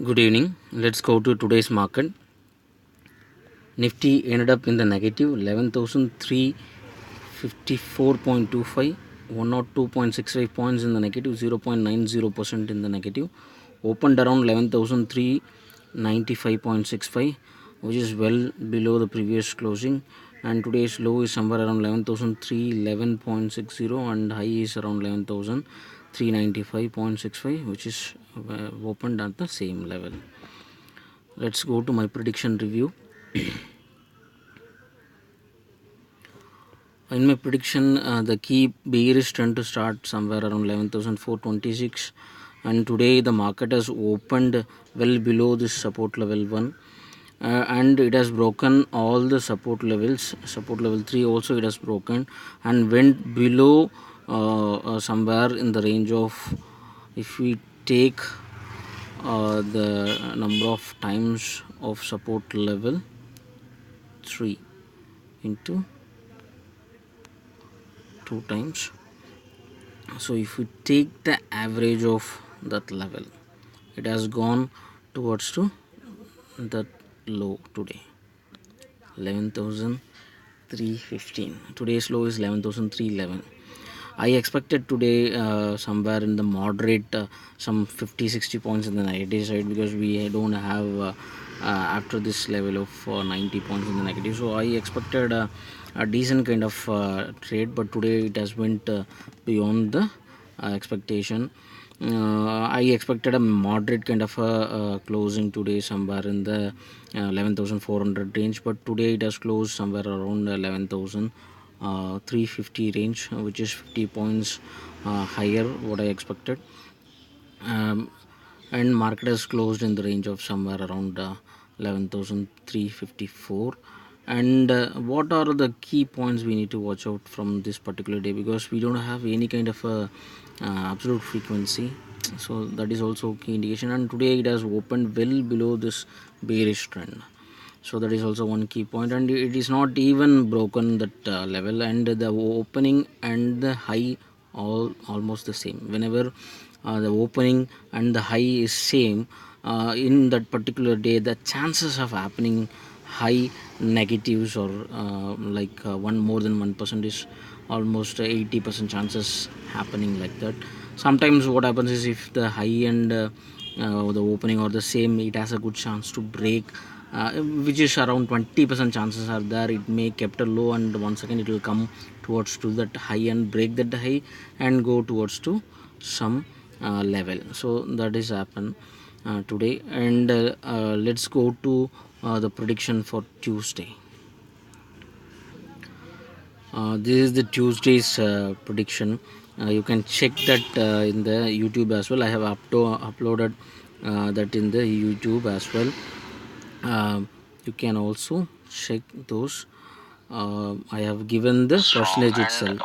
Good evening. Let's go to today's market. Nifty ended up in the negative 11,354.25, 102.65 points in the negative, 0.90% in the negative. Opened around 11,395.65, which is well below the previous closing. And today's low is somewhere around 11,311.60 and high is around 11,395.65, which is opened at the same level. Let's go to my prediction review. In my prediction, the key bearish trend to start somewhere around 11,426, and today the market has opened well below this support level 1, and it has broken all the support levels. Support level 3 also it has broken and went below somewhere in the range of, if we take the number of times of support level 3 into 2 times. So if we take the average of that level, it has gone towards to that low today, 11,315. Today's low is 11,311. I expected today somewhere in the moderate some 50-60 points in the negative side, because we don't have after this level of 90 points in the negative. So I expected a decent kind of trade, but today it has went beyond the expectation. I expected a moderate kind of a closing today somewhere in the 11,400 range, but today it has closed somewhere around 11,350 range, which is 50 points higher what I expected. And market has closed in the range of somewhere around 11,354. And what are the key points we need to watch out from this particular day, because we don't have any kind of a absolute frequency, so that is also key indication. And today it has opened well below this bearish trend, so that is also one key point. And it is not even broken that level, and the opening and the high almost the same. Whenever the opening and the high is same in that particular day, the chances of happening high negatives or one more than 1% is almost 80% chances happening like that. Sometimes what happens is, if the high and the opening are the same, it has a good chance to break, which is around 20% chances are there. It may kept a low, and once again it will come towards to that high and break that high and go towards to some level. So that is happen today. And let's go to the prediction for Tuesday. This is the Tuesday's prediction. You can check that in the YouTube as well. I have uploaded that in the YouTube as well. You can also check those. I have given the percentage itself.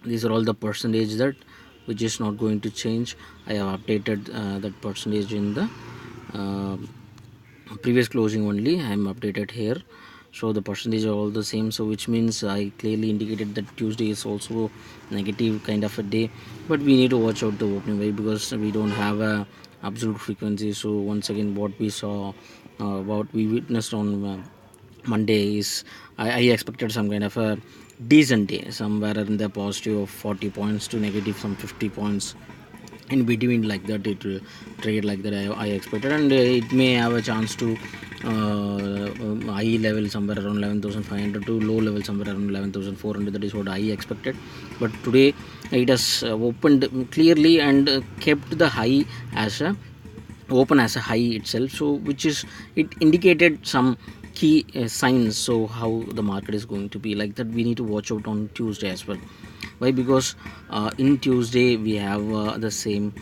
These are all the percentage that which is not going to change. I have updated that percentage in the previous closing only. I am updated here, so the percentage are all the same. So which means I clearly indicated that Tuesday is also negative kind of a day, but we need to watch out the opening way, because we don't have a absolute frequency. So once again, what we saw, what we witnessed on Monday is, I expected some kind of a decent day, somewhere in the positive of 40 points to negative some 50 points in between, like that it will trade like that. I expected, and it may have a chance to high level somewhere around 11,500 to low level somewhere around 11,400. That is what I expected, but today it has opened clearly and kept the high as a open as a high itself, so which is, it indicated some key signs. So how the market is going to be like that, we need to watch out on Tuesday as well. Why? Because in Tuesday we have the same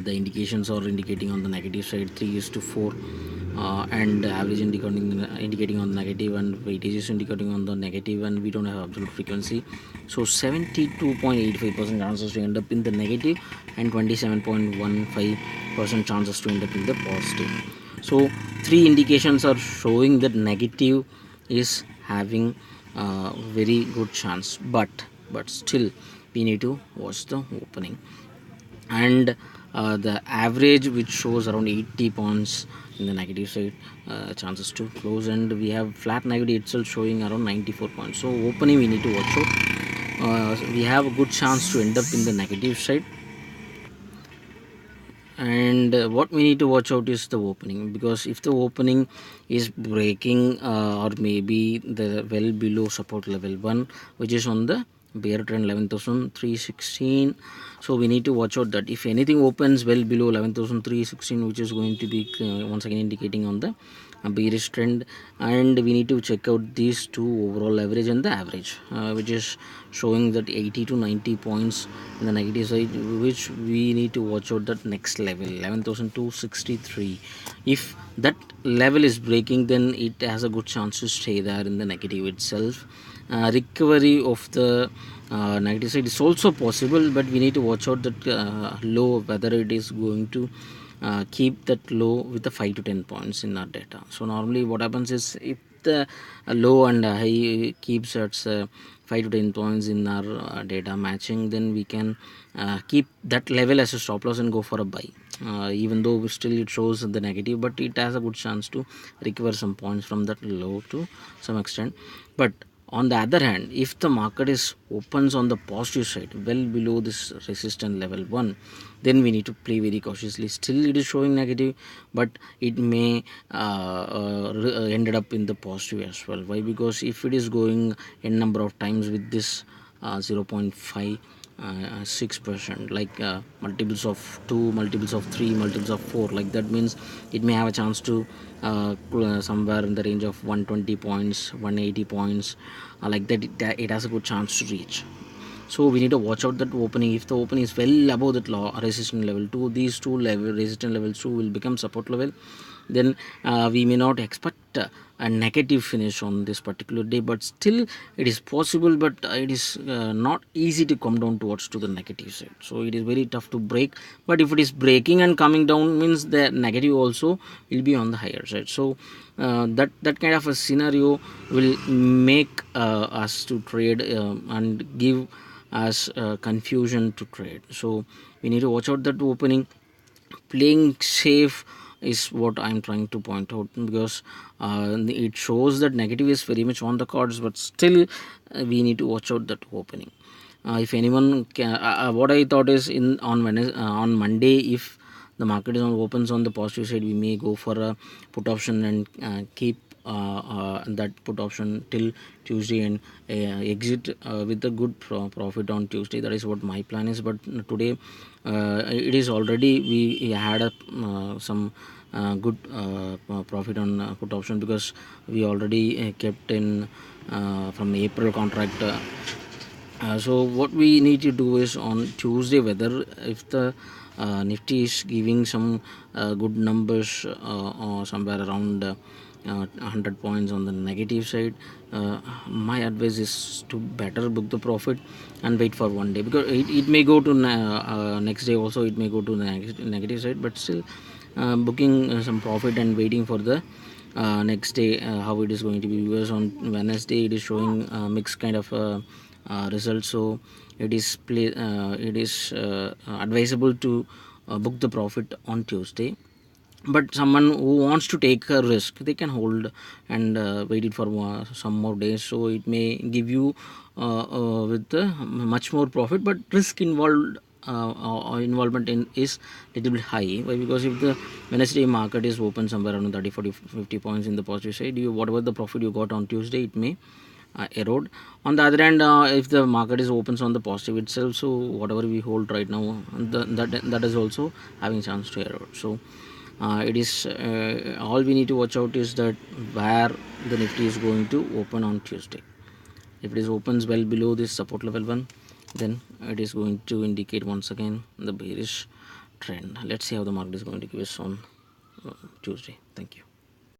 the indications are indicating on the negative side 3:4, and average indicating on the negative, and weightage is indicating on the negative, and we don't have absolute frequency. So 72.85% chances to end up in the negative, and 27.15% chances to end up in the positive. So three indications are showing that negative is having very good chance, but still we need to watch the opening. And the average which shows around 80 points in the negative side, chances to close, and we have flat negative itself showing around 94 points. So opening we need to watch out. We have a good chance to end up in the negative side, and what we need to watch out is the opening, because if the opening is breaking or maybe the well below support level 1, which is on the bear trend 11,316, so we need to watch out that if anything opens well below 11,316, which is going to be once again indicating on the bearish trend, and we need to check out these two, overall average and the average, which is showing that 80 to 90 points in the negative side, which we need to watch out that next level 11,263. If that level is breaking, then it has a good chance to stay there in the negative itself. Recovery of the negative side is also possible, but we need to watch out that low, whether it is going to keep that low with the 5 to 10 points in our data. So normally what happens is, if the low and high keeps at 5 to 10 points in our data matching, then we can keep that level as a stop loss and go for a buy, even though still it shows the negative, but it has a good chance to recover some points from that low to some extent. But on the other hand, if the market is opens on the positive side well below this resistance level 1, then we need to play very cautiously. Still it is showing negative, but it may ended up in the positive as well. Why? Because if it is going n number of times with this 0.5 6%, like multiples of 2, multiples of 3, multiples of 4, like that means it may have a chance to somewhere in the range of 120 points, 180 points, like that, it has a good chance to reach. So we need to watch out that opening. If the opening is well above that resistance level 2, these two level resistance levels 2 will become support level, then we may not expect a negative finish on this particular day, but still it is possible, but it is not easy to come down towards to the negative side. So it is very tough to break, but if it is breaking and coming down, means the negative also will be on the higher side. So that kind of a scenario will make us to trade and give us confusion to trade. So we need to watch out that opening. Playing safe is what I'm trying to point out, because it shows that negative is very much on the cards, but still we need to watch out that opening. If anyone can, what I thought is, on Monday, if the market is opens on the positive side, we may go for a put option and keep that put option till Tuesday, and exit with a good profit on Tuesday. That is what my plan is. But today it is already, we had a some good profit on put option, because we already kept in from April contract. So what we need to do is, on Tuesday, whether if the Nifty is giving some good numbers, or somewhere around 100 points on the negative side, my advice is to better book the profit and wait for one day, because it may go to next day also, it may go to the negative side, but still booking some profit and waiting for the next day how it is going to be. Because on Wednesday it is showing mixed kind of results, so it is advisable to book the profit on Tuesday. But someone who wants to take a risk, they can hold and wait it for some more days, so it may give you with much more profit, but risk involved involvement in is little bit high. Why? Because if the Wednesday market is open somewhere around 30, 40, 50 points in the positive side, whatever the profit you got on Tuesday, it may erode. On the other hand, if the market is opens on the positive itself, so whatever we hold right now, that is also having chance to erode. So it is all we need to watch out is that where the Nifty is going to open on Tuesday. If it is opens well below this support level 1, then it is going to indicate once again the bearish trend. Let's see how the market is going to give us on Tuesday. Thank you.